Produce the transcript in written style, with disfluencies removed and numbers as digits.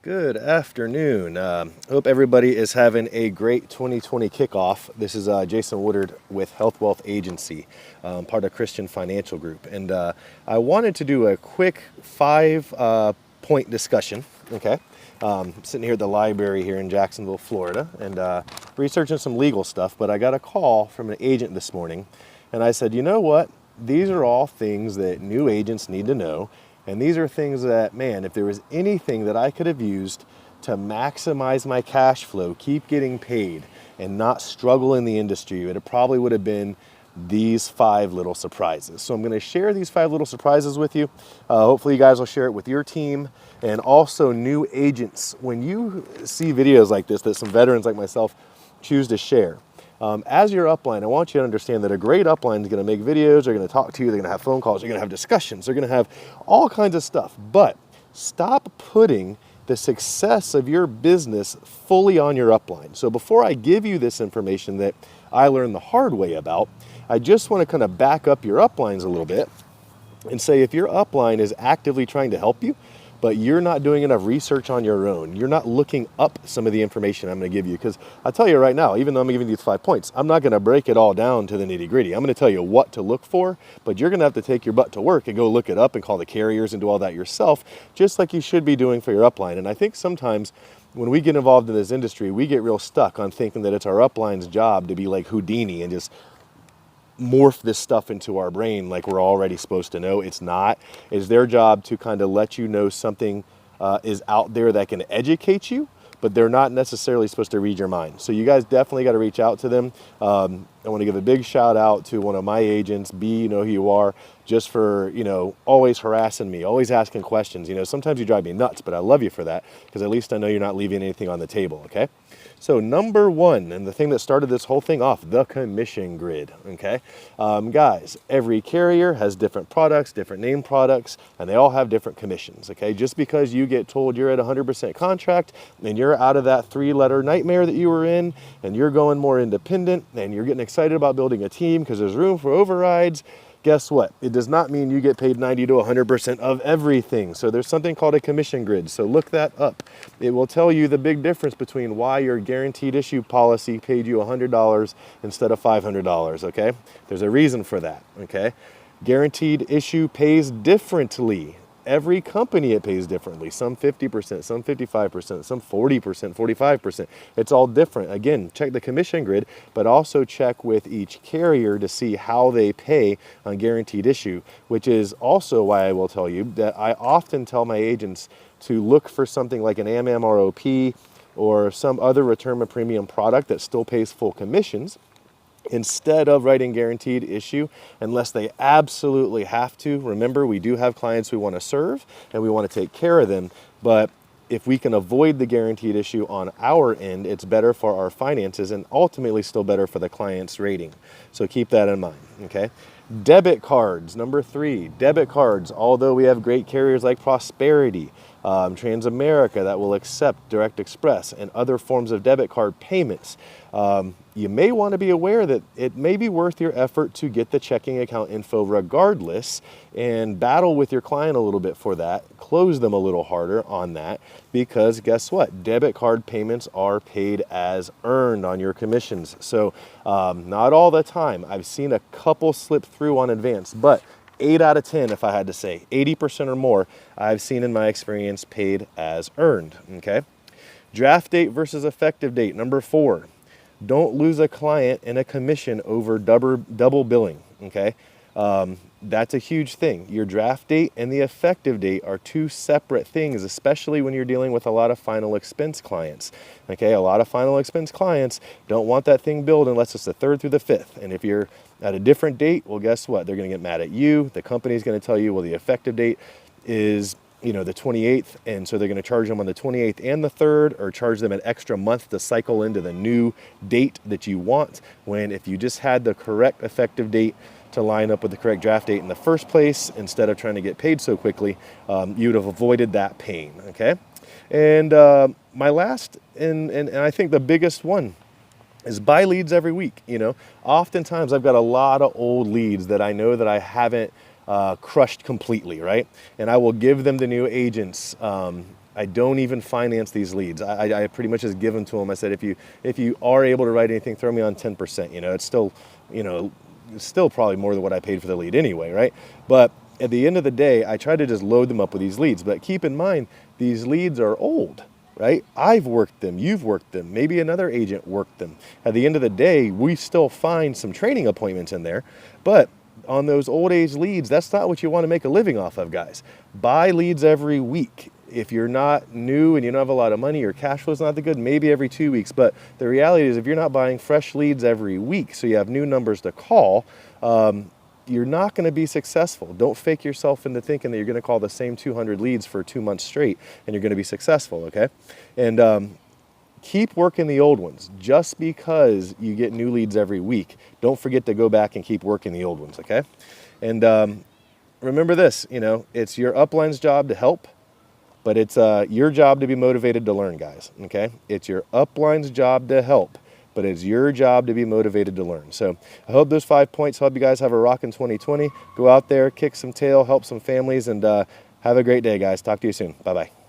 Good afternoon. Hope everybody is having a great 2020 kickoff. This is Jason Woodard with Health Wealth Agency, part of Christian Financial Group. And I wanted to do a quick five-point discussion, okay? Sitting here at the library here in Jacksonville, Florida, and researching some legal stuff, but I got a call from an agent this morning, and I said, you know what? These are all things that new agents need to know. And these are things that, man, if there was anything that I could have used to maximize my cash flow, keep getting paid, and not struggle in the industry, it probably would have been these five little surprises. So I'm going to share these five little surprises with you. Hopefully you guys will share it with your team and also new agents. When you see videos like this that some veterans like myself choose to share, as your upline, I want you to understand that a great upline is going to make videos, they're going to talk to you, they're going to have phone calls, they're going to have discussions, they're going to have all kinds of stuff. But stop putting the success of your business fully on your upline. So before I give you this information that I learned the hard way about, I just want to kind of back up your uplines a little bit and say if your upline is actively trying to help you, but you're not doing enough research on your own, you're not looking up some of the information I'm going to give you. Because I'll tell you right now, even though I'm giving you these 5 points, I'm not going to break it all down to the nitty gritty. I'm going to tell you what to look for, but you're going to have to take your butt to work and go look it up and call the carriers and do all that yourself, just like you should be doing for your upline. And I think sometimes when we get involved in this industry, we get real stuck on thinking that it's our upline's job to be like Houdini and just morph this stuff into our brain like we're already supposed to know. It's not. It's their job to kind of let you know something is out there that can educate you, but they're not necessarily supposed to read your mind. So you guys definitely got to reach out to them. I want to give a big shout out to one of my agents, B, you know who you are, just for, always harassing me, always asking questions. Sometimes you drive me nuts, but I love you for that because at least I know you're not leaving anything on the table, okay? So number one, and the thing that started this whole thing off, the commission grid, okay? Guys, every carrier has different products, different name products, and they all have different commissions, okay? Just because you get told you're at 100% contract and you're out of that three-letter nightmare that you were in and you're going more independent and you're getting excited about building a team because there's room for overrides, guess what? It does not mean you get paid 90 to 100% of everything. So there's something called a commission grid. So look that up. It will tell you the big difference between why your guaranteed issue policy paid you $100 instead of $500, okay? There's a reason for that, okay? Guaranteed issue pays differently. Every company it pays differently. Some 50%, some 55%, some 40%, 45%. It's all different. Again, check the commission grid, but also check with each carrier to see how they pay on guaranteed issue, which is also why I will tell you that I often tell my agents to look for something like an AMMROP or some other retirement premium product that still pays full commissions, instead of writing guaranteed issue, unless they absolutely have to. Remember, we do have clients we want to serve and we want to take care of them, but if we can avoid the guaranteed issue on our end, it's better for our finances and ultimately still better for the client's rating. So keep that in mind, okay? Debit cards, number three, debit cards. Although we have great carriers like Prosperity, Transamerica that will accept Direct Express and other forms of debit card payments, you may want to be aware that it may be worth your effort to get the checking account info regardless and battle with your client a little bit for that, close them a little harder on that, because guess what? Debit card payments are paid as earned on your commissions. So not all the time. I've seen a couple slip through on advance, but 8 out of 10, if I had to say, 80% or more, I've seen in my experience paid as earned, okay? Draft date versus effective date, number four. Don't lose a client in a commission over double billing, okay? That's a huge thing. Your draft date and the effective date are two separate things, especially when you're dealing with a lot of final expense clients, okay? A lot of final expense clients don't want that thing billed unless it's the 3rd through the 5th. And if you're at a different date, well, guess what? They're going to get mad at you. The company's going to tell you, well, the effective date is the 28th, and so they're going to charge them on the 28th and the 3rd, or charge them an extra month to cycle into the new date that you want, when if you just had the correct effective date to line up with the correct draft date in the first place, instead of trying to get paid so quickly, you'd have avoided that pain, okay? And my last, and I think the biggest one, is buy leads every week. Oftentimes I've got a lot of old leads that I know that I haven't crushed completely, right? And I will give them to new agents I don't even finance these leads. I pretty much just give them to them. I said, if you are able to write anything, throw me on 10%. It's still, it's still probably more than what I paid for the lead anyway, right? But at the end of the day, I try to just load them up with these leads. But keep in mind, these leads are old, right? I've worked them, you've worked them, maybe another agent worked them. At the end of the day, we still find some training appointments in there, but on those old age leads, that's not what you want to make a living off of, guys. Buy leads every week. If you're not new and you don't have a lot of money, your cash flow is not that good, maybe every 2 weeks. But the reality is, if you're not buying fresh leads every week, so you have new numbers to call, you're not going to be successful. Don't fake yourself into thinking that you're going to call the same 200 leads for 2 months straight and you're going to be successful, okay? And keep working the old ones. Just because you get new leads every week, don't forget to go back and keep working the old ones, okay? And remember this, it's your upline's job to help, but it's your job to be motivated to learn, guys, okay? It's your upline's job to help, but it's your job to be motivated to learn. So I hope those 5 points help you guys have a rockin' 2020. Go out there, kick some tail, help some families, and have a great day, guys. Talk to you soon. Bye-bye.